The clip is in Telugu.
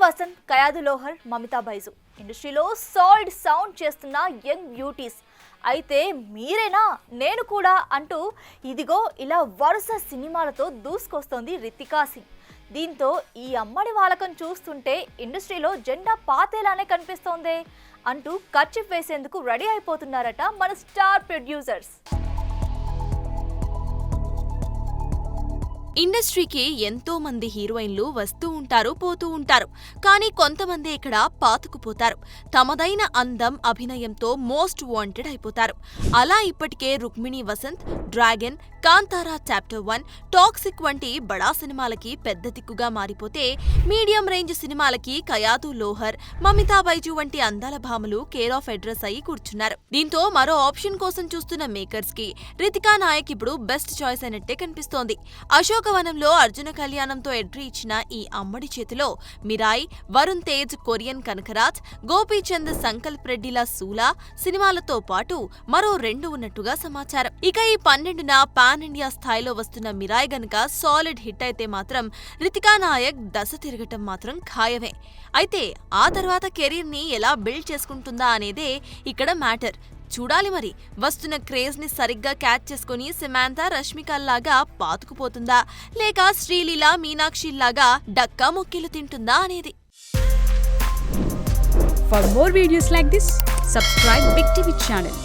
వసంత్, కయాదు లోహర్, మమితా బైజు ఇండస్ట్రీలో సాలిడ్ సౌండ్ చేస్తున్న యంగ్ బ్యూటీస్. అయితే మీరేనా నేను కూడా అంటూ ఇదిగో ఇలా వరుస సినిమాలతో దూసుకొస్తోంది రితికా సింగ్. దీంతో ఈ అమ్మడి వాలకం చూస్తుంటే ఇండస్ట్రీలో జెండా పాతేలానే కనిపిస్తోందే అంటూ కర్చీఫ్ వేసేందుకు రెడీ అయిపోతున్నారట మన స్టార్ ప్రొడ్యూసర్స్. ఇండస్ట్రీకి ఎంతో మంది హీరోయిన్లు వస్తూ ఉంటారు, పోతూ ఉంటారు. కానీ కొంతమంది ఇక్కడ పాతుకుపోతారు. తమదైన అందం, అభినయంతో మోస్ట్ వాంటెడ్ అయిపోతారు. అలా ఇప్పటికే Rukmini Vasanth, Dragon, Kantara chapter 1, Toxic వంటి బడా సినిమాలకి పెద్ద దిక్కుగా మారిపోతే, మీడియం రేంజ్ సినిమాలకి కయాదు లోహర్, మమితా బైజు వంటి అందాల భామలు కేర్ ఆఫ్ అడ్రస్ అయి కూర్చున్నారు. దీంతో మరో ఆప్షన్ కోసం చూస్తున్న మేకర్స్ కి రితికా నాయక్ ఇప్పుడు బెస్ట్ చాయిస్ అయినట్టే కనిపిస్తోంది. అశోకవనంలో అర్జున కళ్యాణంతో ఎంట్రీ ఇచ్చిన ఈ అమ్మడి చేతిలో మిరాయ్, వరుణ్ తేజ్, కొరియన్ కనకరాజ్, గోపీచంద్, సంకల్ప్ రెడ్డిల సూలా సినిమాలతో పాటు మరో 2 ఉన్నట్టుగా సమాచారం. ఇక ఈ 12న పాన్ ఇండియా స్థాయిలో వస్తున్న మిరాయ్ గనుక సాలిడ్ హిట్ అయితే మాత్రం రితికా నాయక్ దశ తిరగటం మాత్రం ఖాయమే. అయితే ఆ తర్వాత కెరీర్ ని ఎలా బిల్డ్ చేసుకుంటుందా అనేదే ఇక్కడ మ్యాటర్. చూడాలి మరి. వస్తున్న క్రేజ్ ని సరిగ్గా క్యాచ్ చేసుకుని సమాంతా, రష్మికల్లాగా పాతుకుపోతుందా, లేక శ్రీలీల, మీనాక్షిల్లాగా డక్కా మొక్కిలు తింటుందా అనేది. For more videos like this, subscribe Big TV channel.